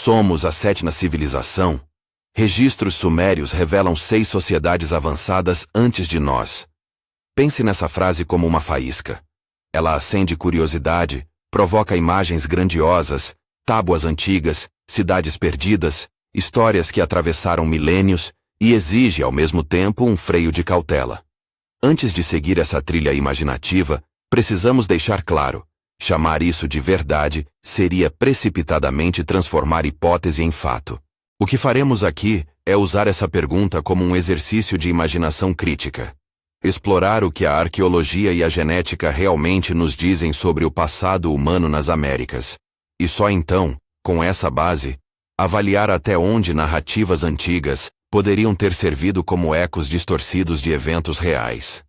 Somos a sétima civilização? Registros sumérios revelam 6 sociedades avançadas antes de nós. Pense nessa frase como uma faísca. Ela acende curiosidade, provoca imagens grandiosas, tábuas antigas, cidades perdidas, histórias que atravessaram milênios e exige ao mesmo tempo um freio de cautela. Antes de seguir essa trilha imaginativa, precisamos deixar claro: chamar isso de verdade seria precipitadamente transformar hipótese em fato. O que faremos aqui é usar essa pergunta como um exercício de imaginação crítica. Explorar o que a arqueologia e a genética realmente nos dizem sobre o passado humano nas Américas. E só então, com essa base, avaliar até onde narrativas antigas poderiam ter servido como ecos distorcidos de eventos reais.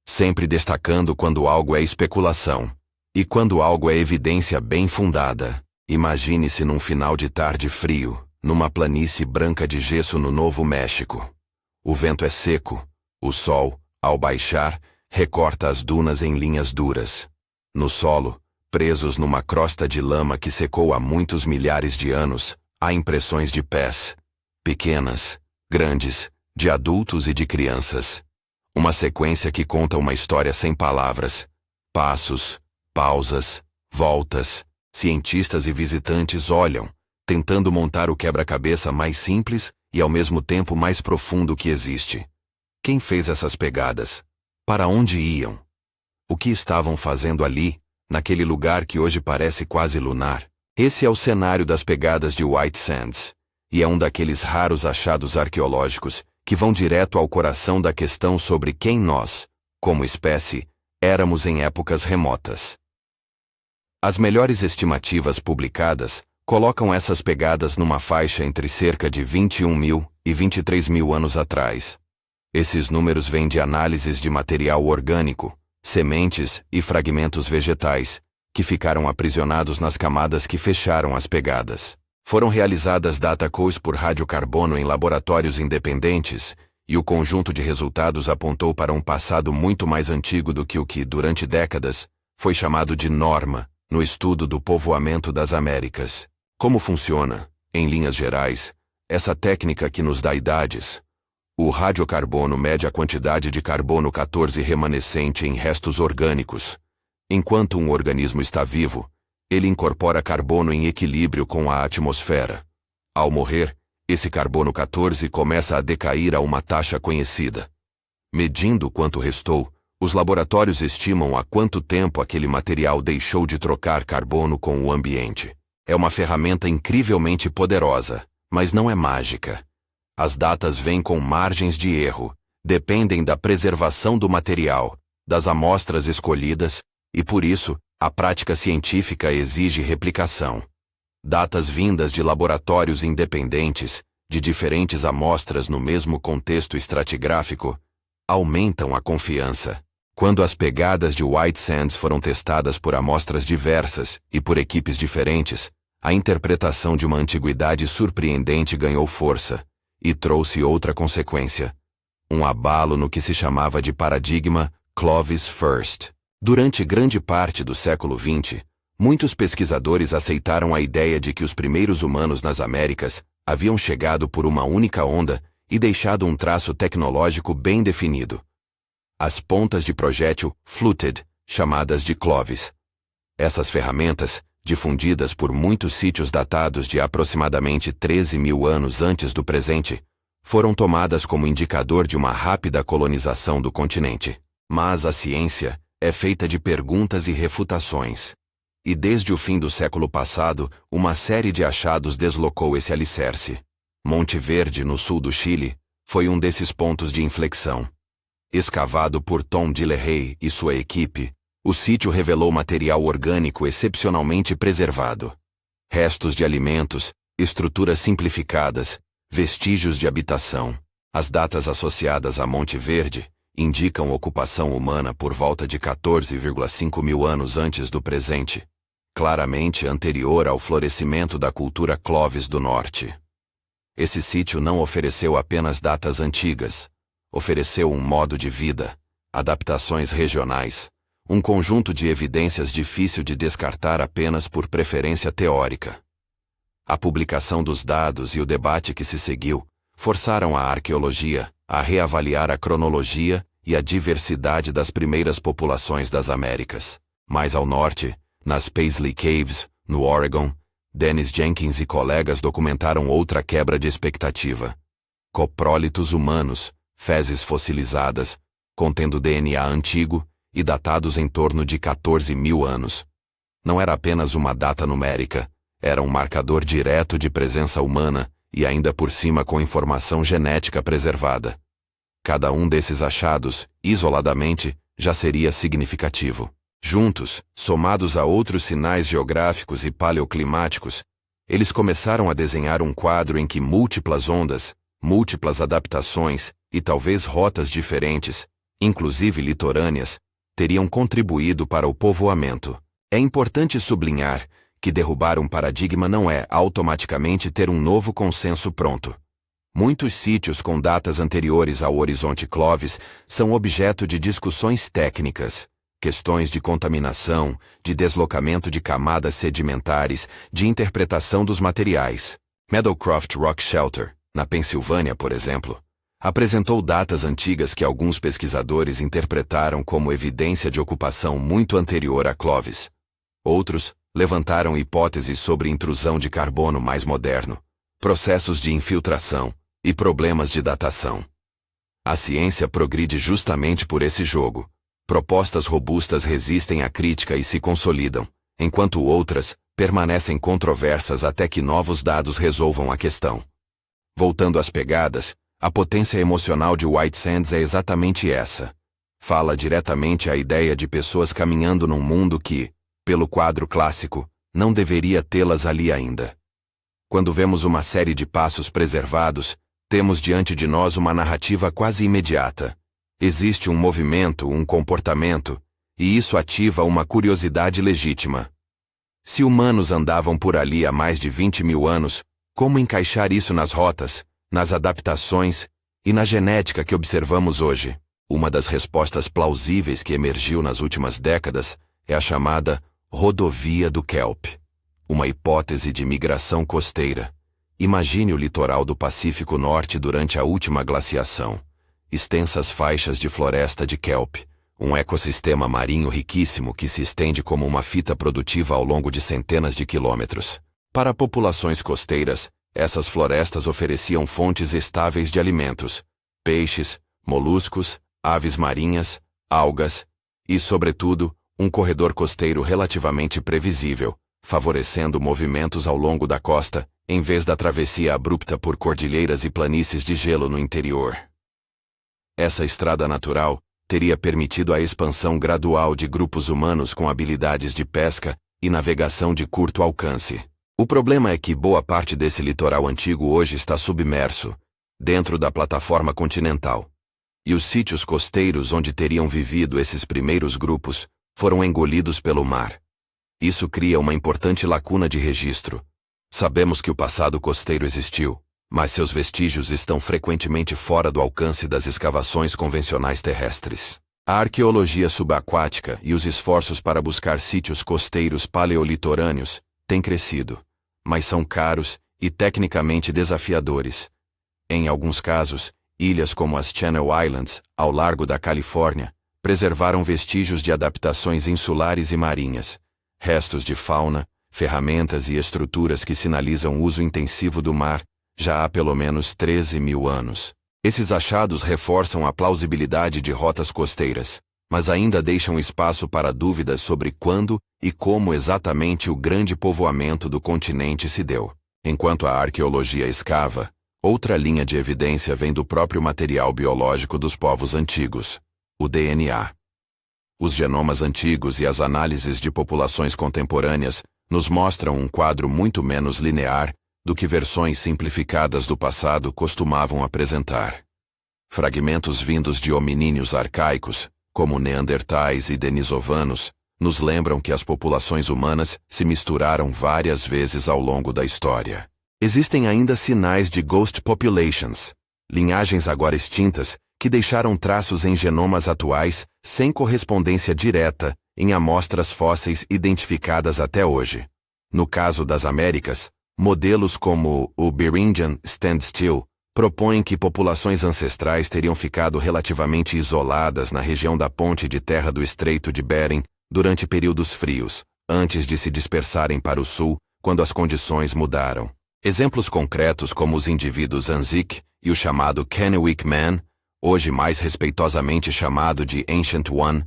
Sempre destacando quando algo é especulação. E quando algo é evidência bem fundada. Imagine-se num final de tarde frio, numa planície branca de gesso no Novo México. O vento é seco. O sol, ao baixar, recorta as dunas em linhas duras. No solo, presos numa crosta de lama que secou há muitos milhares de anos, há impressões de pés. Pequenas, grandes, de adultos e de crianças. Uma sequência que conta uma história sem palavras. Passos, pausas, voltas. Cientistas e visitantes olham, tentando montar o quebra-cabeça mais simples e ao mesmo tempo mais profundo que existe. Quem fez essas pegadas? Para onde iam? O que estavam fazendo ali, naquele lugar que hoje parece quase lunar? Esse é o cenário das pegadas de White Sands, e é um daqueles raros achados arqueológicos que vão direto ao coração da questão sobre quem nós, como espécie, éramos em épocas remotas. As melhores estimativas publicadas colocam essas pegadas numa faixa entre cerca de 21 mil e 23 mil anos atrás. Esses números vêm de análises de material orgânico, sementes e fragmentos vegetais, que ficaram aprisionados nas camadas que fecharam as pegadas. Foram realizadas data-codes por radiocarbono em laboratórios independentes, e o conjunto de resultados apontou para um passado muito mais antigo do que o que, durante décadas, foi chamado de norma, no estudo do povoamento das Américas. Como funciona, em linhas gerais, essa técnica que nos dá idades? O radiocarbono mede a quantidade de carbono 14 remanescente em restos orgânicos. Enquanto um organismo está vivo, ele incorpora carbono em equilíbrio com a atmosfera. Ao morrer, esse carbono 14 começa a decair a uma taxa conhecida. Medindo quanto restou, os laboratórios estimam há quanto tempo aquele material deixou de trocar carbono com o ambiente. É uma ferramenta incrivelmente poderosa, mas não é mágica. As datas vêm com margens de erro, dependem da preservação do material, das amostras escolhidas, e por isso, a prática científica exige replicação. Datas vindas de laboratórios independentes, de diferentes amostras no mesmo contexto estratigráfico, aumentam a confiança. Quando as pegadas de White Sands foram testadas por amostras diversas e por equipes diferentes, a interpretação de uma antiguidade surpreendente ganhou força e trouxe outra consequência: um abalo no que se chamava de paradigma Clovis First. Durante grande parte do século XX, muitos pesquisadores aceitaram a ideia de que os primeiros humanos nas Américas haviam chegado por uma única onda e deixado um traço tecnológico bem definido. As pontas de projétil fluted, chamadas de Clovis. Essas ferramentas, difundidas por muitos sítios datados de aproximadamente 13 mil anos antes do presente, foram tomadas como indicador de uma rápida colonização do continente. Mas a ciência é feita de perguntas e refutações. E desde o fim do século passado, uma série de achados deslocou esse alicerce. Monte Verde, no sul do Chile, foi um desses pontos de inflexão. Escavado por Tom Dillehay e sua equipe, o sítio revelou material orgânico excepcionalmente preservado. Restos de alimentos, estruturas simplificadas, vestígios de habitação. As datas associadas a Monte Verde indicam ocupação humana por volta de 14,5 mil anos antes do presente, claramente anterior ao florescimento da cultura Clovis do Norte. Esse sítio não ofereceu apenas datas antigas, ofereceu um modo de vida, adaptações regionais, um conjunto de evidências difícil de descartar apenas por preferência teórica. A publicação dos dados e o debate que se seguiu forçaram a arqueologia a reavaliar a cronologia e a diversidade das primeiras populações das Américas. Mais ao norte, nas Paisley Caves, no Oregon, Dennis Jenkins e colegas documentaram outra quebra de expectativa. Coprólitos humanos, fezes fossilizadas, contendo DNA antigo e datados em torno de 14.000 anos. Não era apenas uma data numérica, era um marcador direto de presença humana e ainda por cima com informação genética preservada. Cada um desses achados, isoladamente, já seria significativo. Juntos, somados a outros sinais geográficos e paleoclimáticos, eles começaram a desenhar um quadro em que múltiplas ondas, múltiplas adaptações e talvez rotas diferentes, inclusive litorâneas, teriam contribuído para o povoamento. É importante sublinhar que derrubar um paradigma não é automaticamente ter um novo consenso pronto. Muitos sítios com datas anteriores ao Horizonte Clovis são objeto de discussões técnicas, questões de contaminação, de deslocamento de camadas sedimentares, de interpretação dos materiais. Meadowcroft Rock Shelter, na Pensilvânia, por exemplo, apresentou datas antigas que alguns pesquisadores interpretaram como evidência de ocupação muito anterior a Clovis. Outros levantaram hipóteses sobre intrusão de carbono mais moderno, processos de infiltração e problemas de datação. A ciência progride justamente por esse jogo. Propostas robustas resistem à crítica e se consolidam, enquanto outras permanecem controversas até que novos dados resolvam a questão. Voltando às pegadas, a potência emocional de White Sands é exatamente essa. Fala diretamente à ideia de pessoas caminhando num mundo que, pelo quadro clássico, não deveria tê-las ali ainda. Quando vemos uma série de passos preservados, temos diante de nós uma narrativa quase imediata. Existe um movimento, um comportamento, e isso ativa uma curiosidade legítima. Se humanos andavam por ali há mais de 20.000 anos, como encaixar isso nas rotas, nas adaptações e na genética que observamos hoje? Uma das respostas plausíveis que emergiu nas últimas décadas é a chamada Rodovia do Kelp, uma hipótese de migração costeira. Imagine o litoral do Pacífico Norte durante a última glaciação. Extensas faixas de floresta de kelp, um ecossistema marinho riquíssimo que se estende como uma fita produtiva ao longo de centenas de quilômetros. Para populações costeiras, essas florestas ofereciam fontes estáveis de alimentos, peixes, moluscos, aves marinhas, algas e, sobretudo, um corredor costeiro relativamente previsível, favorecendo movimentos ao longo da costa, em vez da travessia abrupta por cordilheiras e planícies de gelo no interior. Essa estrada natural teria permitido a expansão gradual de grupos humanos com habilidades de pesca e navegação de curto alcance. O problema é que boa parte desse litoral antigo hoje está submerso, dentro da plataforma continental. E os sítios costeiros onde teriam vivido esses primeiros grupos foram engolidos pelo mar. Isso cria uma importante lacuna de registro. Sabemos que o passado costeiro existiu, mas seus vestígios estão frequentemente fora do alcance das escavações convencionais terrestres. A arqueologia subaquática e os esforços para buscar sítios costeiros paleolitorâneos têm crescido, mas são caros e tecnicamente desafiadores. Em alguns casos, ilhas como as Channel Islands, ao largo da Califórnia, preservaram vestígios de adaptações insulares e marinhas, restos de fauna, ferramentas e estruturas que sinalizam o uso intensivo do mar já há pelo menos 13.000 anos. Esses achados reforçam a plausibilidade de rotas costeiras, mas ainda deixam espaço para dúvidas sobre quando e como exatamente o grande povoamento do continente se deu. Enquanto a arqueologia escava, outra linha de evidência vem do próprio material biológico dos povos antigos, o DNA. Os genomas antigos e as análises de populações contemporâneas nos mostram um quadro muito menos linear do que versões simplificadas do passado costumavam apresentar. Fragmentos vindos de hominíneos arcaicos, como neandertais e denisovanos, nos lembram que as populações humanas se misturaram várias vezes ao longo da história. Existem ainda sinais de ghost populations, linhagens agora extintas, que deixaram traços em genomas atuais sem correspondência direta em amostras fósseis identificadas até hoje. No caso das Américas, Modelos como o Beringian Standstill propõem que populações ancestrais teriam ficado relativamente isoladas na região da ponte de terra do Estreito de Bering durante períodos frios, antes de se dispersarem para o sul, quando as condições mudaram. Exemplos concretos como os indivíduos Anzique e o chamado Kennewick Man, hoje mais respeitosamente chamado de Ancient One,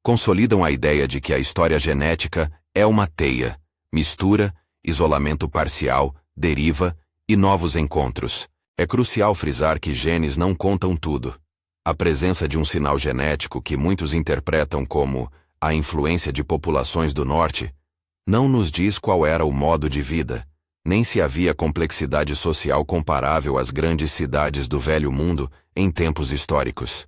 consolidam a ideia de que a história genética é uma teia, mistura, isolamento parcial, deriva e novos encontros. É crucial frisar que genes não contam tudo. A presença de um sinal genético que muitos interpretam como a influência de populações do norte não nos diz qual era o modo de vida, nem se havia complexidade social comparável às grandes cidades do Velho Mundo em tempos históricos.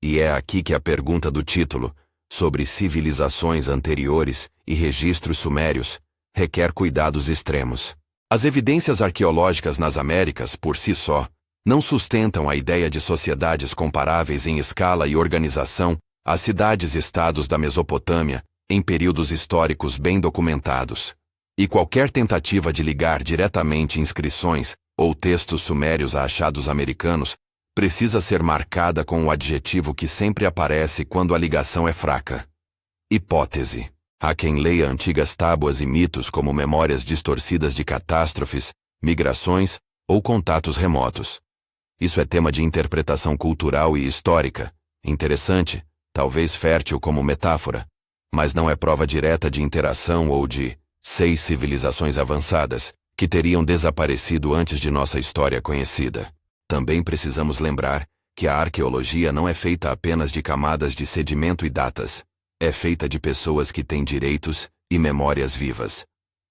E é aqui que a pergunta do título, sobre civilizações anteriores e registros sumérios, requer cuidados extremos. As evidências arqueológicas nas Américas, por si só, não sustentam a ideia de sociedades comparáveis em escala e organização às cidades-estados da Mesopotâmia, em períodos históricos bem documentados. E qualquer tentativa de ligar diretamente inscrições ou textos sumérios a achados americanos precisa ser marcada com o adjetivo que sempre aparece quando a ligação é fraca: hipótese. Há quem leia antigas tábuas e mitos como memórias distorcidas de catástrofes, migrações ou contatos remotos. Isso é tema de interpretação cultural e histórica, interessante, talvez fértil como metáfora, mas não é prova direta de interação ou de 6 civilizações avançadas que teriam desaparecido antes de nossa história conhecida. Também precisamos lembrar que a arqueologia não é feita apenas de camadas de sedimento e datas. É feita de pessoas que têm direitos e memórias vivas.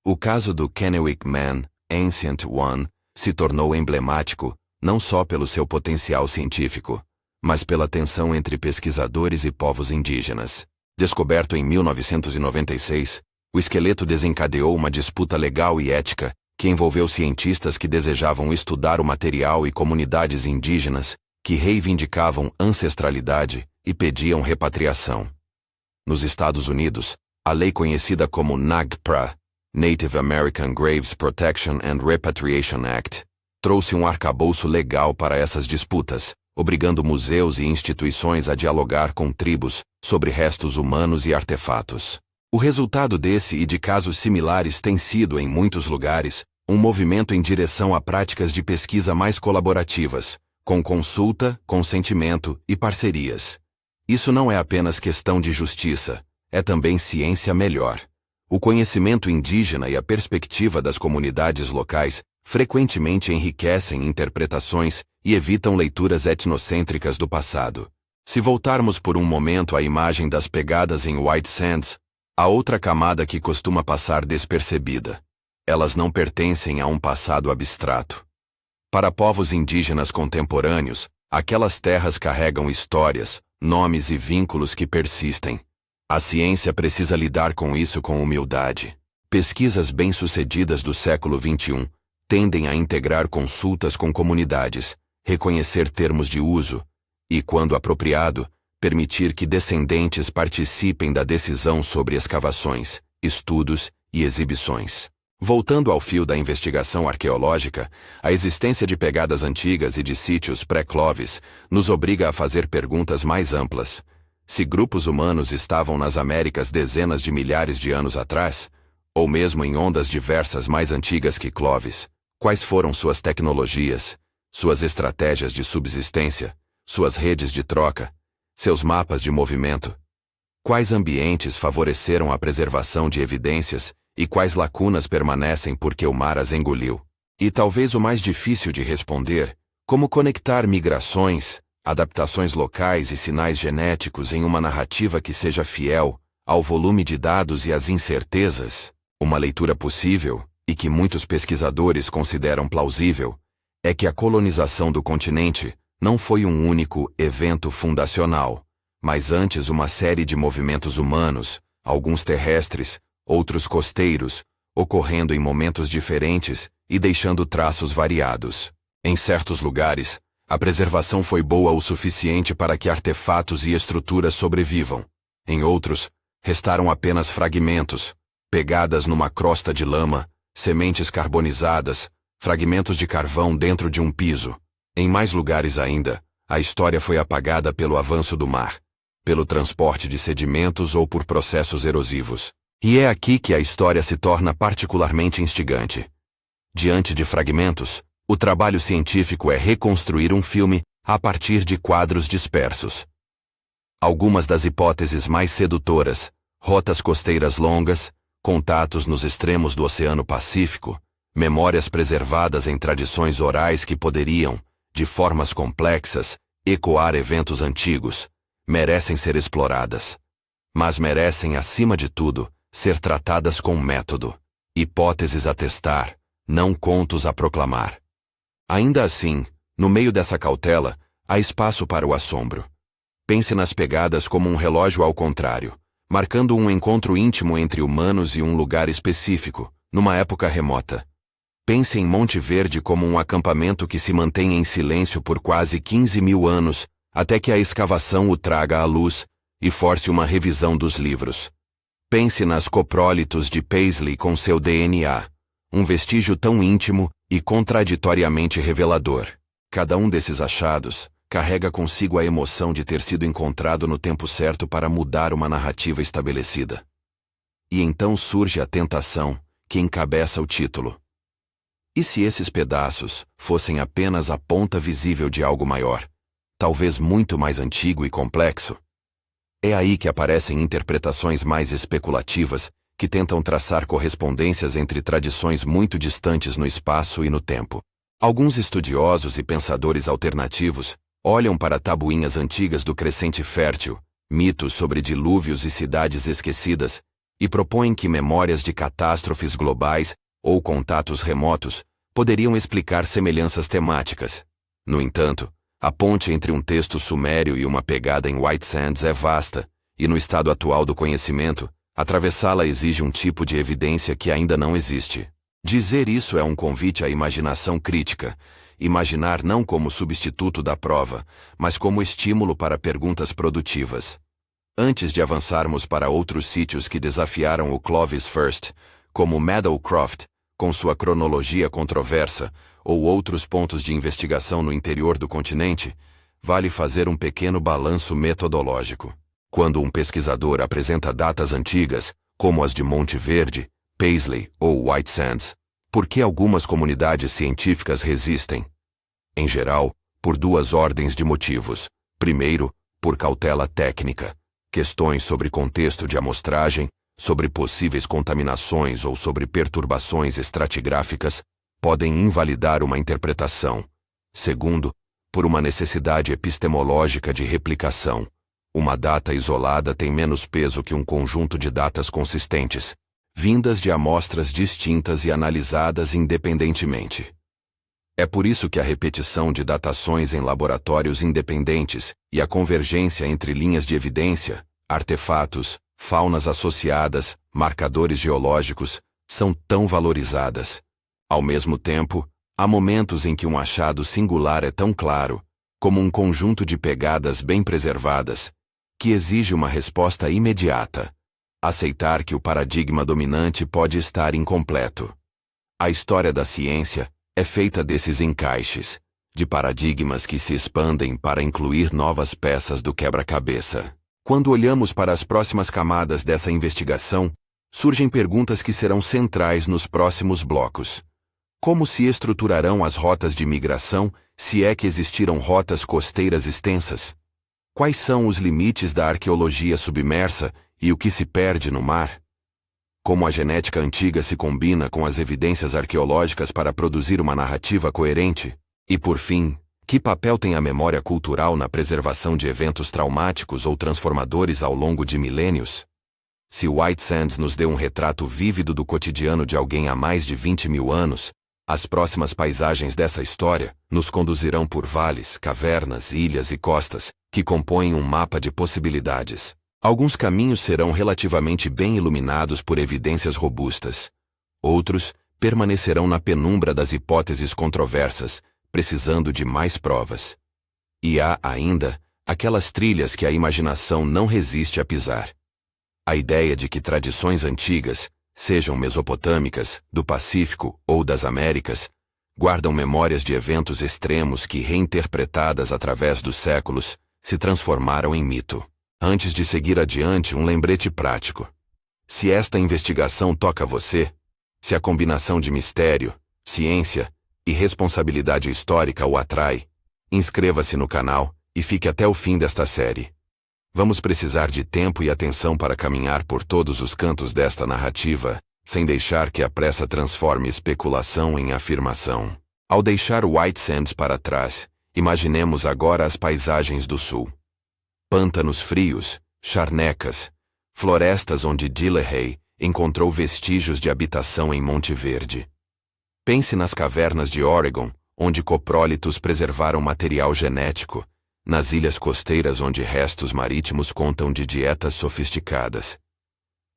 O caso do Kennewick Man, Ancient One, se tornou emblemático, não só pelo seu potencial científico, mas pela tensão entre pesquisadores e povos indígenas. Descoberto em 1996, o esqueleto desencadeou uma disputa legal e ética que envolveu cientistas que desejavam estudar o material e comunidades indígenas que reivindicavam ancestralidade e pediam repatriação. Nos Estados Unidos, a lei conhecida como NAGPRA, Native American Graves Protection and Repatriation Act, trouxe um arcabouço legal para essas disputas, obrigando museus e instituições a dialogar com tribos sobre restos humanos e artefatos. O resultado desse e de casos similares tem sido, em muitos lugares, um movimento em direção a práticas de pesquisa mais colaborativas, com consulta, consentimento e parcerias. Isso não é apenas questão de justiça, é também ciência melhor. O conhecimento indígena e a perspectiva das comunidades locais frequentemente enriquecem interpretações e evitam leituras etnocêntricas do passado. Se voltarmos por um momento à imagem das pegadas em White Sands, há outra camada que costuma passar despercebida. Elas não pertencem a um passado abstrato. Para povos indígenas contemporâneos, aquelas terras carregam histórias, nomes e vínculos que persistem. A ciência precisa lidar com isso com humildade. Pesquisas bem-sucedidas do século XXI tendem a integrar consultas com comunidades, reconhecer termos de uso e, quando apropriado, permitir que descendentes participem da decisão sobre escavações, estudos e exibições. Voltando ao fio da investigação arqueológica, a existência de pegadas antigas e de sítios pré-Clovis nos obriga a fazer perguntas mais amplas. Se grupos humanos estavam nas Américas dezenas de milhares de anos atrás, ou mesmo em ondas diversas mais antigas que Clovis, quais foram suas tecnologias, suas estratégias de subsistência, suas redes de troca, seus mapas de movimento? Quais ambientes favoreceram a preservação de evidências e quais lacunas permanecem porque o mar as engoliu? E talvez o mais difícil de responder, como conectar migrações, adaptações locais e sinais genéticos em uma narrativa que seja fiel ao volume de dados e às incertezas? Uma leitura possível, e que muitos pesquisadores consideram plausível, é que a colonização do continente não foi um único evento fundacional, mas antes uma série de movimentos humanos, alguns terrestres, outros costeiros, ocorrendo em momentos diferentes e deixando traços variados. Em certos lugares, a preservação foi boa o suficiente para que artefatos e estruturas sobrevivam. Em outros, restaram apenas fragmentos, pegadas numa crosta de lama, sementes carbonizadas, fragmentos de carvão dentro de um piso. Em mais lugares ainda, a história foi apagada pelo avanço do mar, pelo transporte de sedimentos ou por processos erosivos. E é aqui que a história se torna particularmente instigante. Diante de fragmentos, o trabalho científico é reconstruir um filme a partir de quadros dispersos. Algumas das hipóteses mais sedutoras, rotas costeiras longas, contatos nos extremos do Oceano Pacífico, memórias preservadas em tradições orais que poderiam, de formas complexas, ecoar eventos antigos, merecem ser exploradas. Mas merecem, acima de tudo, ser tratadas com método, hipóteses a testar, não contos a proclamar. Ainda assim, no meio dessa cautela, há espaço para o assombro. Pense nas pegadas como um relógio ao contrário, marcando um encontro íntimo entre humanos e um lugar específico, numa época remota. Pense em Monte Verde como um acampamento que se mantém em silêncio por quase 15 mil anos, até que a escavação o traga à luz e force uma revisão dos livros. Pense nas coprólitos de Paisley com seu DNA, um vestígio tão íntimo e contraditoriamente revelador. Cada um desses achados carrega consigo a emoção de ter sido encontrado no tempo certo para mudar uma narrativa estabelecida. E então surge a tentação, que encabeça o título. E se esses pedaços fossem apenas a ponta visível de algo maior, talvez muito mais antigo e complexo? É aí que aparecem interpretações mais especulativas, que tentam traçar correspondências entre tradições muito distantes no espaço e no tempo. Alguns estudiosos e pensadores alternativos olham para tabuinhas antigas do Crescente Fértil, mitos sobre dilúvios e cidades esquecidas, e propõem que memórias de catástrofes globais ou contatos remotos poderiam explicar semelhanças temáticas. No entanto, a ponte entre um texto sumério e uma pegada em White Sands é vasta, e no estado atual do conhecimento, atravessá-la exige um tipo de evidência que ainda não existe. Dizer isso é um convite à imaginação crítica, imaginar não como substituto da prova, mas como estímulo para perguntas produtivas. Antes de avançarmos para outros sítios que desafiaram o Clovis First, como Meadowcroft, com sua cronologia controversa, ou outros pontos de investigação no interior do continente, vale fazer um pequeno balanço metodológico. Quando um pesquisador apresenta datas antigas, como as de Monte Verde, Paisley ou White Sands, por que algumas comunidades científicas resistem? Em geral, por duas ordens de motivos. Primeiro, por cautela técnica, questões sobre contexto de amostragem, sobre possíveis contaminações ou sobre perturbações estratigráficas, podem invalidar uma interpretação. Segundo, por uma necessidade epistemológica de replicação. Uma data isolada tem menos peso que um conjunto de datas consistentes, vindas de amostras distintas e analisadas independentemente. É por isso que a repetição de datações em laboratórios independentes e a convergência entre linhas de evidência, artefatos, faunas associadas, marcadores geológicos, são tão valorizadas. Ao mesmo tempo, há momentos em que um achado singular é tão claro, como um conjunto de pegadas bem preservadas, que exige uma resposta imediata. Aceitar que o paradigma dominante pode estar incompleto. A história da ciência é feita desses encaixes, de paradigmas que se expandem para incluir novas peças do quebra-cabeça. Quando olhamos para as próximas camadas dessa investigação, surgem perguntas que serão centrais nos próximos blocos. Como se estruturarão as rotas de migração, se é que existiram rotas costeiras extensas? Quais são os limites da arqueologia submersa e o que se perde no mar? Como a genética antiga se combina com as evidências arqueológicas para produzir uma narrativa coerente? E por fim, que papel tem a memória cultural na preservação de eventos traumáticos ou transformadores ao longo de milênios? Se White Sands nos deu um retrato vívido do cotidiano de alguém há mais de 20 mil anos, as próximas paisagens dessa história nos conduzirão por vales, cavernas, ilhas e costas, que compõem um mapa de possibilidades. Alguns caminhos serão relativamente bem iluminados por evidências robustas. Outros permanecerão na penumbra das hipóteses controversas, precisando de mais provas. E há, ainda, aquelas trilhas que a imaginação não resiste a pisar. A ideia de que tradições antigas, sejam mesopotâmicas, do Pacífico ou das Américas, guardam memórias de eventos extremos que, reinterpretadas através dos séculos, se transformaram em mito. Antes de seguir adiante, um lembrete prático. Se esta investigação toca você, se a combinação de mistério, ciência e responsabilidade histórica o atrai, inscreva-se no canal e fique até o fim desta série. Vamos precisar de tempo e atenção para caminhar por todos os cantos desta narrativa, sem deixar que a pressa transforme especulação em afirmação. Ao deixar White Sands para trás, imaginemos agora as paisagens do sul. Pântanos frios, charnecas, florestas onde Dillehay encontrou vestígios de habitação em Monte Verde. Pense nas cavernas de Oregon, onde coprólitos preservaram material genético, nas ilhas costeiras onde restos marítimos contam de dietas sofisticadas.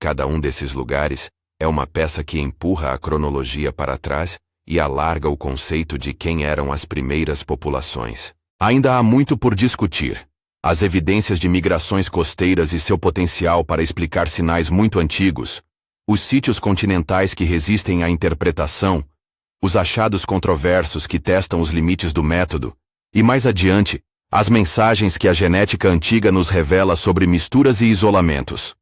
Cada um desses lugares é uma peça que empurra a cronologia para trás e alarga o conceito de quem eram as primeiras populações. Ainda há muito por discutir. As evidências de migrações costeiras e seu potencial para explicar sinais muito antigos, os sítios continentais que resistem à interpretação, os achados controversos que testam os limites do método, e mais adiante, as mensagens que a genética antiga nos revela sobre misturas e isolamentos.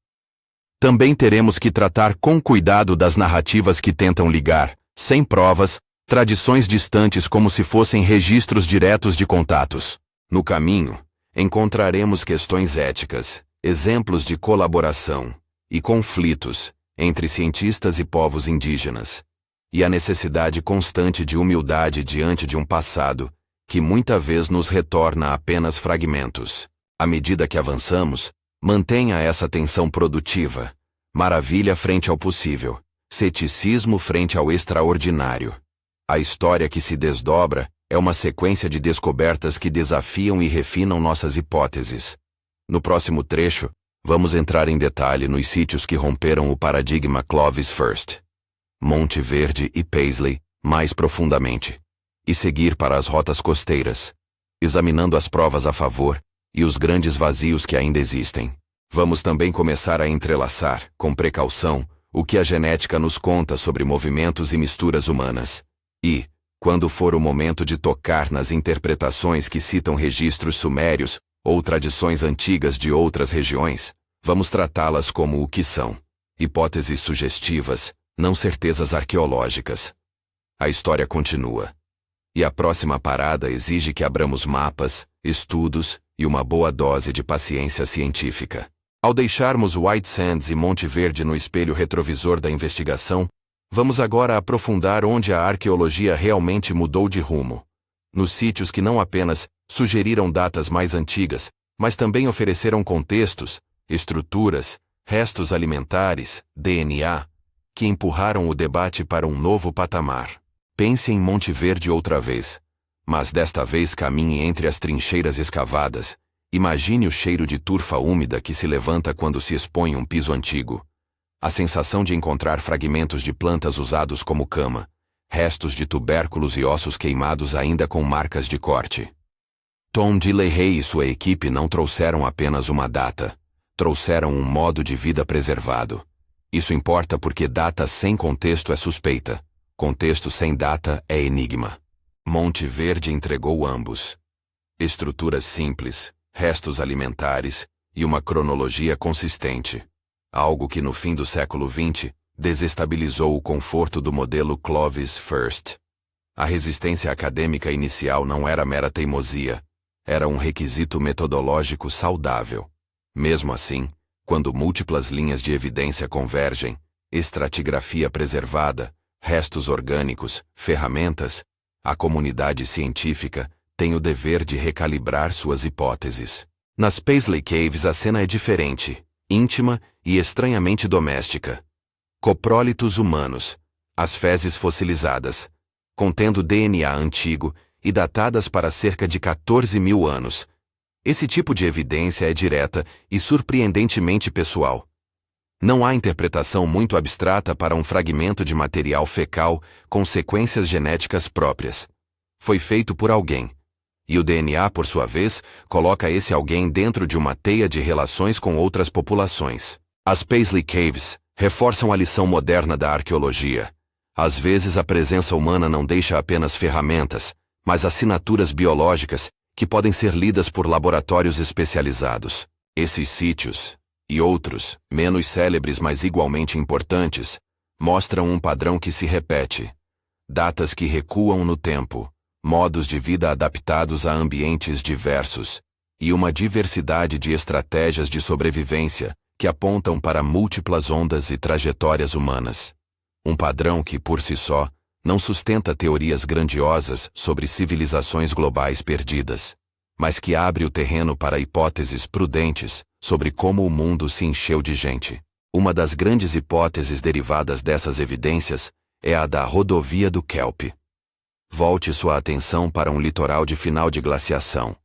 Também teremos que tratar com cuidado das narrativas que tentam ligar, sem provas, tradições distantes como se fossem registros diretos de contatos. No caminho, encontraremos questões éticas, exemplos de colaboração e conflitos entre cientistas e povos indígenas, e a necessidade constante de humildade diante de um passado que muita vez nos retorna apenas fragmentos. À medida que avançamos, mantenha essa tensão produtiva, maravilha frente ao possível, ceticismo frente ao extraordinário. A história que se desdobra é uma sequência de descobertas que desafiam e refinam nossas hipóteses. No próximo trecho, vamos entrar em detalhe nos sítios que romperam o paradigma Clovis First, Monte Verde e Paisley, mais profundamente, e seguir para as rotas costeiras, examinando as provas a favor e os grandes vazios que ainda existem. Vamos também começar a entrelaçar, com precaução, o que a genética nos conta sobre movimentos e misturas humanas. E, quando for o momento de tocar nas interpretações que citam registros sumérios ou tradições antigas de outras regiões, vamos tratá-las como o que são: hipóteses sugestivas, não certezas arqueológicas. A história continua. E a próxima parada exige que abramos mapas, estudos e uma boa dose de paciência científica. Ao deixarmos White Sands e Monte Verde no espelho retrovisor da investigação, vamos agora aprofundar onde a arqueologia realmente mudou de rumo. Nos sítios que não apenas sugeriram datas mais antigas, mas também ofereceram contextos, estruturas, restos alimentares, DNA, que empurraram o debate para um novo patamar. Pense em Monte Verde outra vez, mas desta vez caminhe entre as trincheiras escavadas. Imagine o cheiro de turfa úmida que se levanta quando se expõe um piso antigo. A sensação de encontrar fragmentos de plantas usados como cama, restos de tubérculos e ossos queimados ainda com marcas de corte. Tom Dillehay e sua equipe não trouxeram apenas uma data, trouxeram um modo de vida preservado. Isso importa porque data sem contexto é suspeita. Contexto sem data é enigma. Monte Verde entregou ambos. Estruturas simples, restos alimentares e uma cronologia consistente. Algo que no fim do século XX desestabilizou o conforto do modelo Clovis First. A resistência acadêmica inicial não era mera teimosia, era um requisito metodológico saudável. Mesmo assim, quando múltiplas linhas de evidência convergem, estratigrafia preservada, restos orgânicos, ferramentas, a comunidade científica tem o dever de recalibrar suas hipóteses. Nas Paisley Caves a cena é diferente, íntima e estranhamente doméstica. Coprólitos humanos, as fezes fossilizadas, contendo DNA antigo e datadas para cerca de 14.000 anos. Esse tipo de evidência é direta e surpreendentemente pessoal. Não há interpretação muito abstrata para um fragmento de material fecal com sequências genéticas próprias. Foi feito por alguém. E o DNA, por sua vez, coloca esse alguém dentro de uma teia de relações com outras populações. As Paisley Caves reforçam a lição moderna da arqueologia. Às vezes a presença humana não deixa apenas ferramentas, mas assinaturas biológicas que podem ser lidas por laboratórios especializados. Esses sítios, e outros, menos célebres mas igualmente importantes, mostram um padrão que se repete. Datas que recuam no tempo, modos de vida adaptados a ambientes diversos, e uma diversidade de estratégias de sobrevivência que apontam para múltiplas ondas e trajetórias humanas. Um padrão que, por si só, não sustenta teorias grandiosas sobre civilizações globais perdidas, mas que abre o terreno para hipóteses prudentes sobre como o mundo se encheu de gente. Uma das grandes hipóteses derivadas dessas evidências é a da rodovia do Kelp. Volte sua atenção para um litoral de final de glaciação.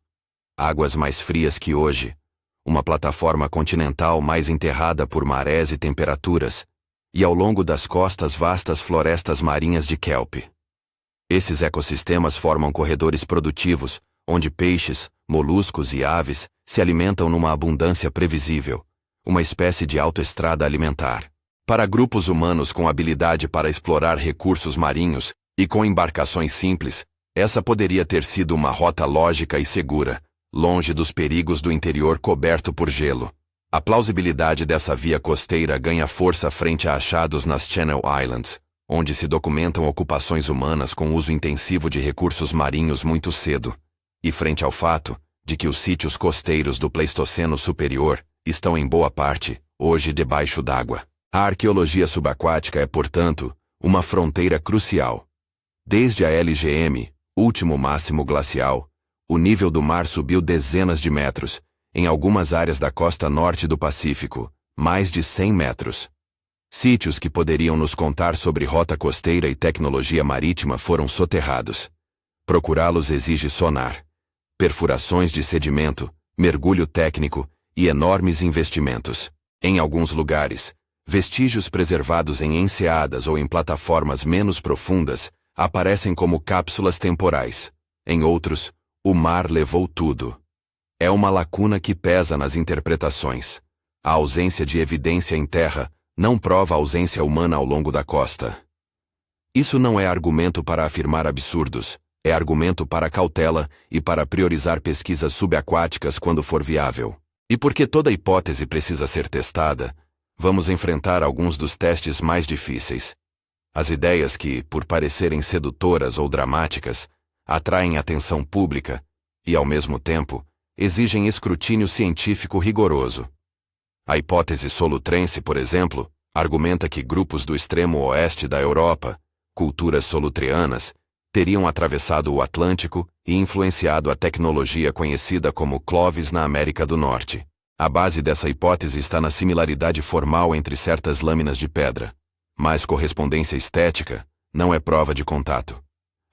Águas mais frias que hoje, uma plataforma continental mais enterrada por marés e temperaturas, e ao longo das costas vastas florestas marinhas de kelp. Esses ecossistemas formam corredores produtivos, onde peixes, moluscos e aves se alimentam numa abundância previsível, uma espécie de autoestrada alimentar. Para grupos humanos com habilidade para explorar recursos marinhos e com embarcações simples, essa poderia ter sido uma rota lógica e segura, longe dos perigos do interior coberto por gelo. A plausibilidade dessa via costeira ganha força frente a achados nas Channel Islands, onde se documentam ocupações humanas com uso intensivo de recursos marinhos muito cedo, e frente ao fato de que os sítios costeiros do Pleistoceno Superior estão em boa parte, hoje debaixo d'água. A arqueologia subaquática é, portanto, uma fronteira crucial. Desde a LGM, último máximo glacial, o nível do mar subiu dezenas de metros, em algumas áreas da costa norte do Pacífico, mais de 100 metros. Sítios que poderiam nos contar sobre rota costeira e tecnologia marítima foram soterrados. Procurá-los exige sonar, perfurações de sedimento, mergulho técnico e enormes investimentos. Em alguns lugares, vestígios preservados em enseadas ou em plataformas menos profundas aparecem como cápsulas temporais. Em outros, o mar levou tudo. É uma lacuna que pesa nas interpretações. A ausência de evidência em terra não prova a ausência humana ao longo da costa. Isso não é argumento para afirmar absurdos, é argumento para cautela e para priorizar pesquisas subaquáticas quando for viável. E porque toda hipótese precisa ser testada, vamos enfrentar alguns dos testes mais difíceis. As ideias que, por parecerem sedutoras ou dramáticas, atraem atenção pública e, ao mesmo tempo, exigem escrutínio científico rigoroso. A hipótese solutrense, por exemplo, argumenta que grupos do extremo oeste da Europa, culturas solutreanas, teriam atravessado o Atlântico e influenciado a tecnologia conhecida como Clovis na América do Norte. A base dessa hipótese está na similaridade formal entre certas lâminas de pedra, mas correspondência estética não é prova de contato.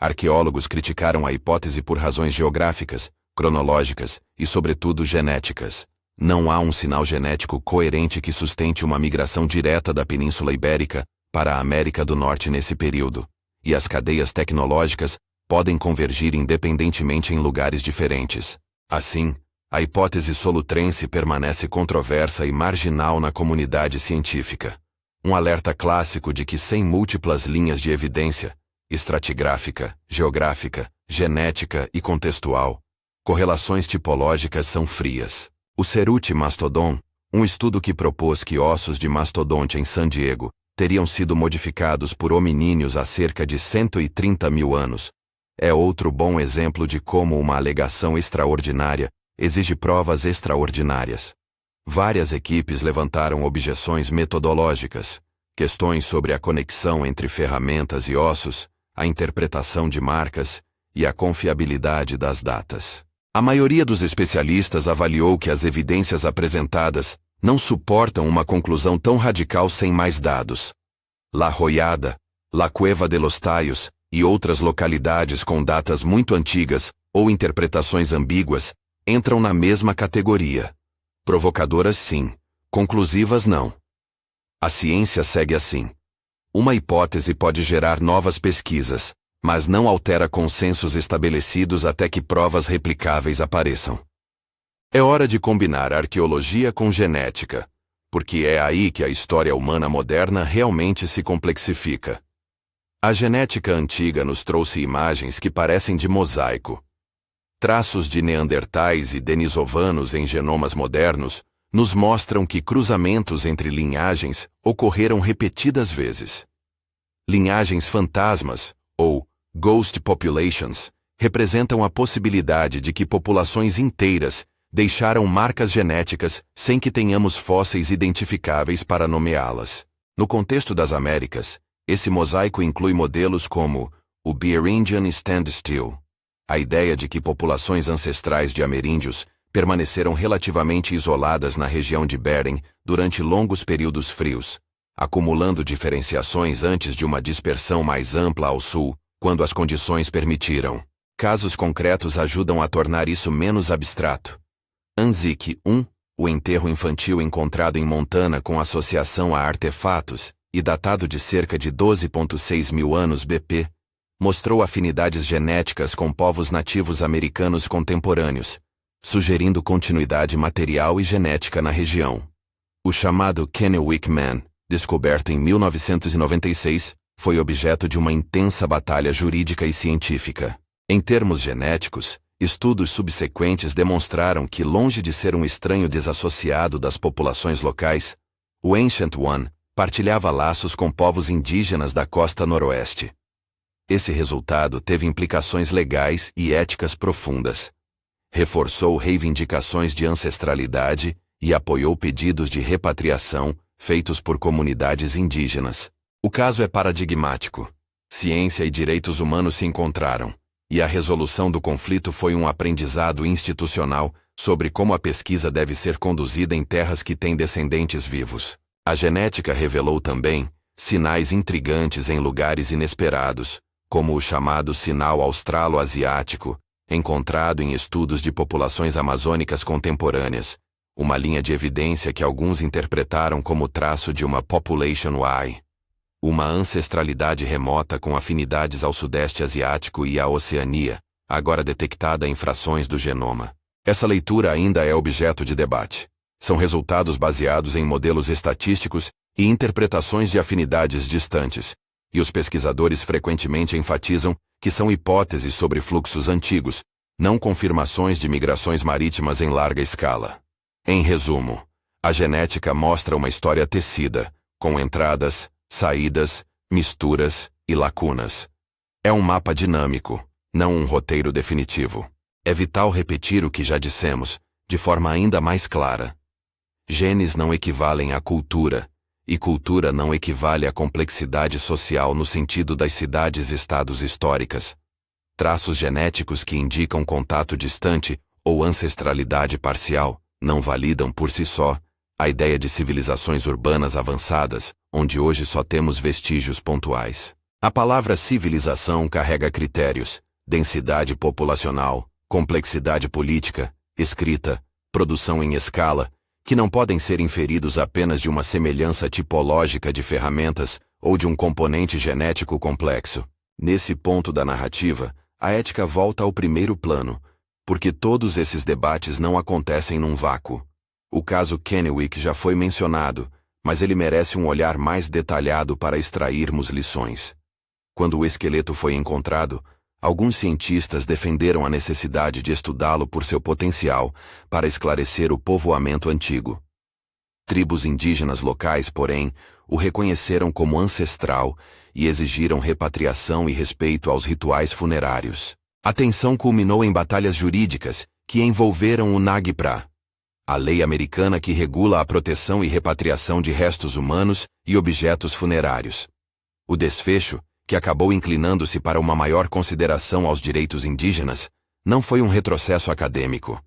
Arqueólogos criticaram a hipótese por razões geográficas, cronológicas e, sobretudo, genéticas. Não há um sinal genético coerente que sustente uma migração direta da Península Ibérica para a América do Norte nesse período, e as cadeias tecnológicas podem convergir independentemente em lugares diferentes. Assim, a hipótese solutrense permanece controversa e marginal na comunidade científica. Um alerta clássico de que sem múltiplas linhas de evidência, estratigráfica, geográfica, genética e contextual, correlações tipológicas são frias. O Cerruti Mastodon, um estudo que propôs que ossos de mastodonte em San Diego teriam sido modificados por hominíneos há cerca de 130 mil anos, é outro bom exemplo de como uma alegação extraordinária exige provas extraordinárias. Várias equipes levantaram objeções metodológicas, questões sobre a conexão entre ferramentas e ossos, a interpretação de marcas e a confiabilidade das datas. A maioria dos especialistas avaliou que as evidências apresentadas não suportam uma conclusão tão radical sem mais dados. La Joyada, La Cueva de los Tallos e outras localidades com datas muito antigas ou interpretações ambíguas entram na mesma categoria. Provocadoras sim, conclusivas não. A ciência segue assim. Uma hipótese pode gerar novas pesquisas, mas não altera consensos estabelecidos até que provas replicáveis apareçam. É hora de combinar arqueologia com genética, porque é aí que a história humana moderna realmente se complexifica. A genética antiga nos trouxe imagens que parecem de mosaico. Traços de neandertais e denisovanos em genomas modernos nos mostram que cruzamentos entre linhagens ocorreram repetidas vezes. Linhagens fantasmas, ou ghost populations, representam a possibilidade de que populações inteiras deixaram marcas genéticas sem que tenhamos fósseis identificáveis para nomeá-las. No contexto das Américas, esse mosaico inclui modelos como o Beringian Standstill, a ideia de que populações ancestrais de ameríndios permaneceram relativamente isoladas na região de Bering durante longos períodos frios, acumulando diferenciações antes de uma dispersão mais ampla ao sul, quando as condições permitiram. Casos concretos ajudam a tornar isso menos abstrato. Anzique 1, o enterro infantil encontrado em Montana com associação a artefatos e datado de cerca de 12,6 mil anos BP, mostrou afinidades genéticas com povos nativos americanos contemporâneos, sugerindo continuidade material e genética na região. O chamado Kennewick Man, descoberto em 1996, foi objeto de uma intensa batalha jurídica e científica. Em termos genéticos, estudos subsequentes demonstraram que, longe de ser um estranho desassociado das populações locais, o Ancient One partilhava laços com povos indígenas da costa noroeste. Esse resultado teve implicações legais e éticas profundas. Reforçou reivindicações de ancestralidade e apoiou pedidos de repatriação feitos por comunidades indígenas. O caso é paradigmático. Ciência e direitos humanos se encontraram, e a resolução do conflito foi um aprendizado institucional sobre como a pesquisa deve ser conduzida em terras que têm descendentes vivos. A genética revelou também sinais intrigantes em lugares inesperados, como o chamado sinal australo-asiático, encontrado em estudos de populações amazônicas contemporâneas, uma linha de evidência que alguns interpretaram como traço de uma Population Y. Uma ancestralidade remota com afinidades ao Sudeste Asiático e à Oceania, agora detectada em frações do genoma. Essa leitura ainda é objeto de debate. São resultados baseados em modelos estatísticos e interpretações de afinidades distantes, e os pesquisadores frequentemente enfatizam que são hipóteses sobre fluxos antigos, não confirmações de migrações marítimas em larga escala. Em resumo, a genética mostra uma história tecida, com entradas, saídas, misturas e lacunas. É um mapa dinâmico, não um roteiro definitivo. É vital repetir o que já dissemos, de forma ainda mais clara. Genes não equivalem à cultura, e cultura não equivale à complexidade social no sentido das cidades-estados históricas. Traços genéticos que indicam contato distante ou ancestralidade parcial não validam por si só a ideia de civilizações urbanas avançadas, onde hoje só temos vestígios pontuais. A palavra civilização carrega critérios: densidade populacional, complexidade política, escrita, produção em escala, que não podem ser inferidos apenas de uma semelhança tipológica de ferramentas ou de um componente genético complexo. Nesse ponto da narrativa, a ética volta ao primeiro plano, porque todos esses debates não acontecem num vácuo. O caso Kennewick já foi mencionado, mas ele merece um olhar mais detalhado para extrairmos lições. Quando o esqueleto foi encontrado, alguns cientistas defenderam a necessidade de estudá-lo por seu potencial para esclarecer o povoamento antigo. Tribos indígenas locais, porém, o reconheceram como ancestral e exigiram repatriação e respeito aos rituais funerários. A tensão culminou em batalhas jurídicas que envolveram o NAGPRA, a lei americana que regula a proteção e repatriação de restos humanos e objetos funerários. O desfecho, que acabou inclinando-se para uma maior consideração aos direitos indígenas, não foi um retrocesso acadêmico.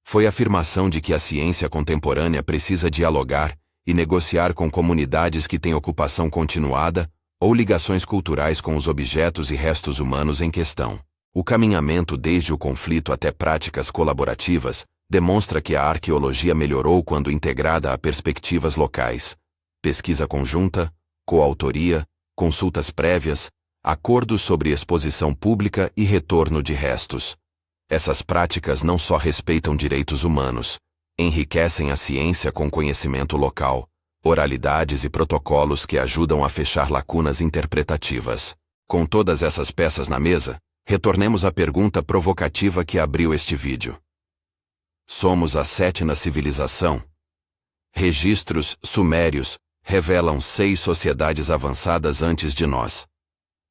Foi a afirmação de que a ciência contemporânea precisa dialogar e negociar com comunidades que têm ocupação continuada ou ligações culturais com os objetos e restos humanos em questão. O caminhamento desde o conflito até práticas colaborativas demonstra que a arqueologia melhorou quando integrada a perspectivas locais: pesquisa conjunta, coautoria, consultas prévias, acordos sobre exposição pública e retorno de restos. Essas práticas não só respeitam direitos humanos, Enriquecem a ciência com conhecimento local, oralidades e protocolos que ajudam a fechar lacunas interpretativas. Com todas essas peças na mesa, retornemos à pergunta provocativa que abriu este vídeo. Somos a sétima civilização? Registros sumérios revelam 6 sociedades avançadas antes de nós.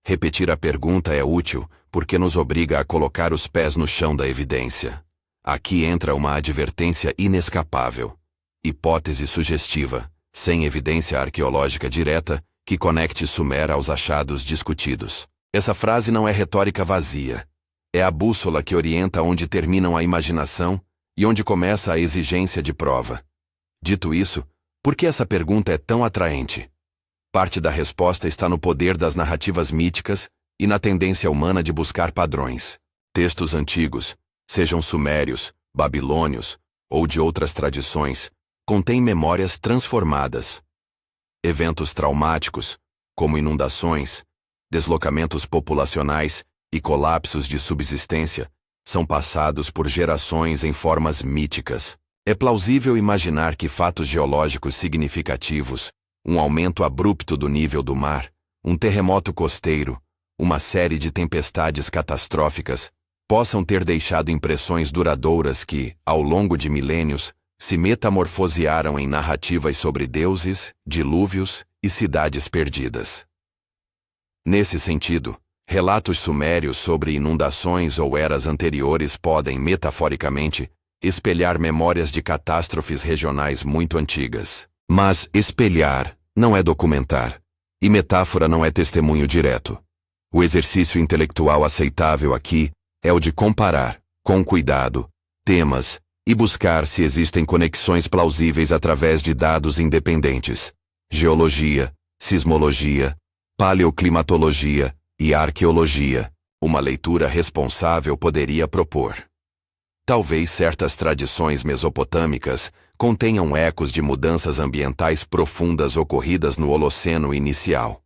Repetir a pergunta é útil porque nos obriga a colocar os pés no chão da evidência. Aqui entra uma advertência inescapável. Hipótese sugestiva, sem evidência arqueológica direta, que conecte Sumer aos achados discutidos. Essa frase não é retórica vazia. É a bússola que orienta onde terminam a imaginação e onde começa a exigência de prova. Dito isso, por que essa pergunta é tão atraente? Parte da resposta está no poder das narrativas míticas e na tendência humana de buscar padrões. Textos antigos, sejam sumérios, babilônios ou de outras tradições, contêm memórias transformadas. Eventos traumáticos, como inundações, deslocamentos populacionais e colapsos de subsistência, são passados por gerações em formas míticas. É plausível imaginar que fatos geológicos significativos, um aumento abrupto do nível do mar, um terremoto costeiro, uma série de tempestades catastróficas, possam ter deixado impressões duradouras que, ao longo de milênios, se metamorfosearam em narrativas sobre deuses, dilúvios e cidades perdidas. Nesse sentido, relatos sumérios sobre inundações ou eras anteriores podem, metaforicamente, espelhar memórias de catástrofes regionais muito antigas. Mas espelhar não é documentar, e metáfora não é testemunho direto. O exercício intelectual aceitável aqui é o de comparar, com cuidado, temas e buscar se existem conexões plausíveis através de dados independentes. Geologia, sismologia, paleoclimatologia e arqueologia. Uma leitura responsável poderia propor. Talvez certas tradições mesopotâmicas contenham ecos de mudanças ambientais profundas ocorridas no Holoceno inicial.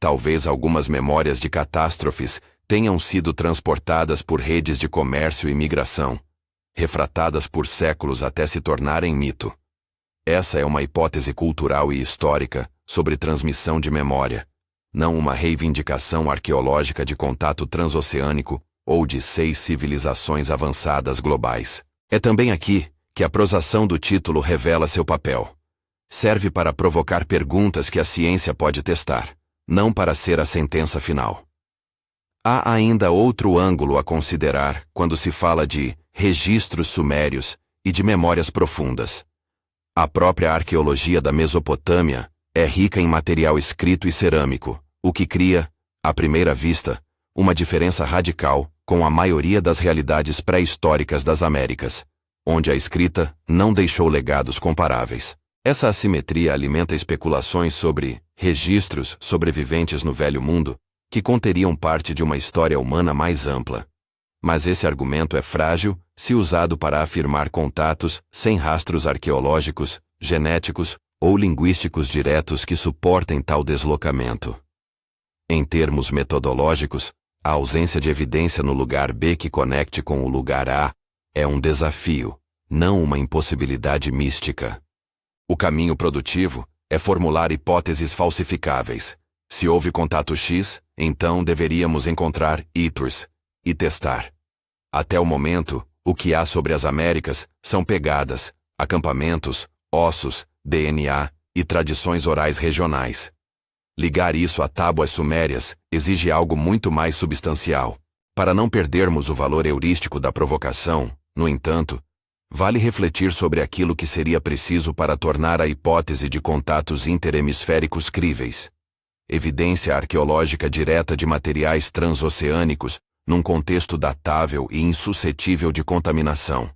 Talvez algumas memórias de catástrofes tenham sido transportadas por redes de comércio e migração, refratadas por séculos até se tornarem mito. Essa é uma hipótese cultural e histórica sobre transmissão de memória, não uma reivindicação arqueológica de contato transoceânico ou de 6 civilizações avançadas globais. É também aqui que a prosação do título revela seu papel. Serve para provocar perguntas que a ciência pode testar, não para ser a sentença final. Há ainda outro ângulo a considerar quando se fala de registros sumérios e de memórias profundas. A própria arqueologia da Mesopotâmia é rica em material escrito e cerâmico, o que cria, à primeira vista, uma diferença radical com a maioria das realidades pré-históricas das Américas, onde a escrita não deixou legados comparáveis. Essa assimetria alimenta especulações sobre registros sobreviventes no Velho Mundo, que conteriam parte de uma história humana mais ampla. Mas esse argumento é frágil se usado para afirmar contatos sem rastros arqueológicos, genéticos ou linguísticos diretos que suportem tal deslocamento. Em termos metodológicos, a ausência de evidência no lugar B que conecte com o lugar A é um desafio, não uma impossibilidade mística. O caminho produtivo é formular hipóteses falsificáveis. Se houve contato X, então deveríamos encontrar iturs e testar. Até o momento, o que há sobre as Américas são pegadas, acampamentos, ossos, DNA e tradições orais regionais. Ligar isso a tábuas sumérias exige algo muito mais substancial. Para não perdermos o valor heurístico da provocação, no entanto, vale refletir sobre aquilo que seria preciso para tornar a hipótese de contatos interhemisféricos críveis. Evidência arqueológica direta de materiais transoceânicos num contexto datável e insuscetível de contaminação.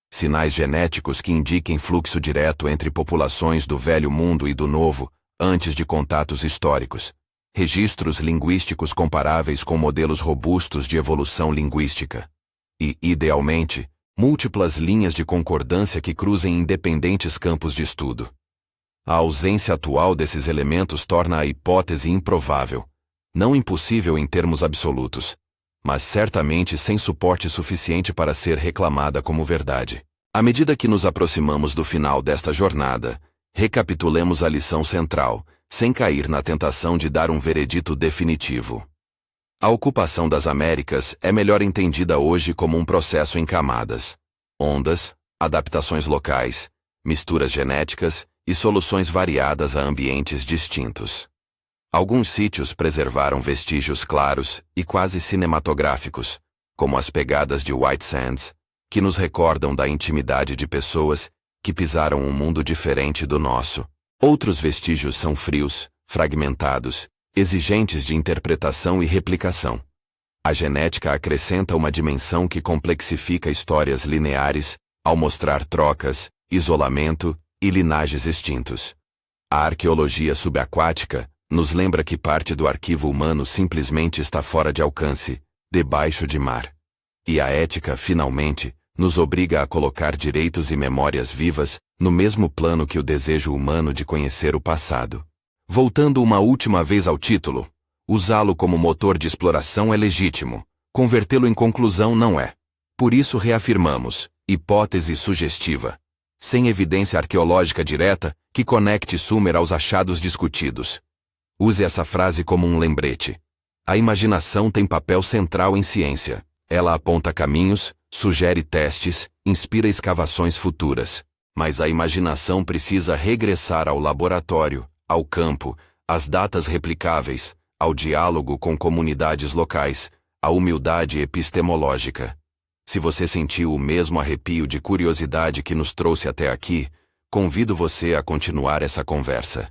Sinais genéticos que indiquem fluxo direto entre populações do Velho Mundo e do Novo, antes de contatos históricos. Registros linguísticos comparáveis com modelos robustos de evolução linguística. E, idealmente, múltiplas linhas de concordância que cruzem independentes campos de estudo. A ausência atual desses elementos torna a hipótese improvável, não impossível em termos absolutos, mas certamente sem suporte suficiente para ser reclamada como verdade. À medida que nos aproximamos do final desta jornada, recapitulemos a lição central, sem cair na tentação de dar um veredito definitivo. A ocupação das Américas é melhor entendida hoje como um processo em camadas. Ondas, adaptações locais, misturas genéticas e soluções variadas a ambientes distintos. Alguns sítios preservaram vestígios claros e quase cinematográficos, como as pegadas de White Sands, que nos recordam da intimidade de pessoas que pisaram um mundo diferente do nosso. Outros vestígios são frios, fragmentados, exigentes de interpretação e replicação. A genética acrescenta uma dimensão que complexifica histórias lineares, ao mostrar trocas, isolamento e linagens extintos. A arqueologia subaquática nos lembra que parte do arquivo humano simplesmente está fora de alcance, debaixo de mar. E a ética, finalmente, nos obriga a colocar direitos e memórias vivas no mesmo plano que o desejo humano de conhecer o passado. Voltando uma última vez ao título, usá-lo como motor de exploração é legítimo, convertê-lo em conclusão não é. Por isso reafirmamos, hipótese sugestiva, sem evidência arqueológica direta que conecte Sumer aos achados discutidos. Use essa frase como um lembrete. A imaginação tem papel central em ciência. Ela aponta caminhos, sugere testes, inspira escavações futuras. Mas a imaginação precisa regressar ao laboratório, ao campo, às datas replicáveis, ao diálogo com comunidades locais, à humildade epistemológica. Se você sentiu o mesmo arrepio de curiosidade que nos trouxe até aqui, convido você a continuar essa conversa.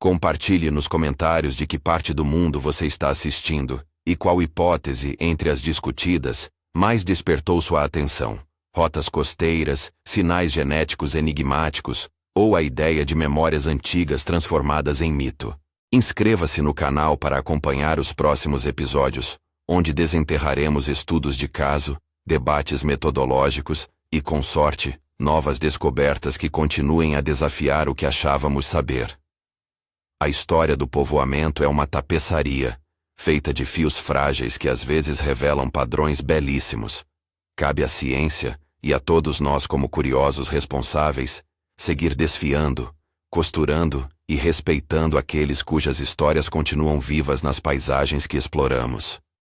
Compartilhe nos comentários de que parte do mundo você está assistindo e qual hipótese entre as discutidas mais despertou sua atenção. Rotas costeiras, sinais genéticos enigmáticos ou a ideia de memórias antigas transformadas em mito. Inscreva-se no canal para acompanhar os próximos episódios, onde desenterraremos estudos de caso, debates metodológicos e, com sorte, novas descobertas que continuem a desafiar o que achávamos saber. A história do povoamento é uma tapeçaria, feita de fios frágeis que às vezes revelam padrões belíssimos. Cabe à ciência, e a todos nós como curiosos responsáveis, seguir desfiando, costurando e respeitando aqueles cujas histórias continuam vivas nas paisagens que exploramos.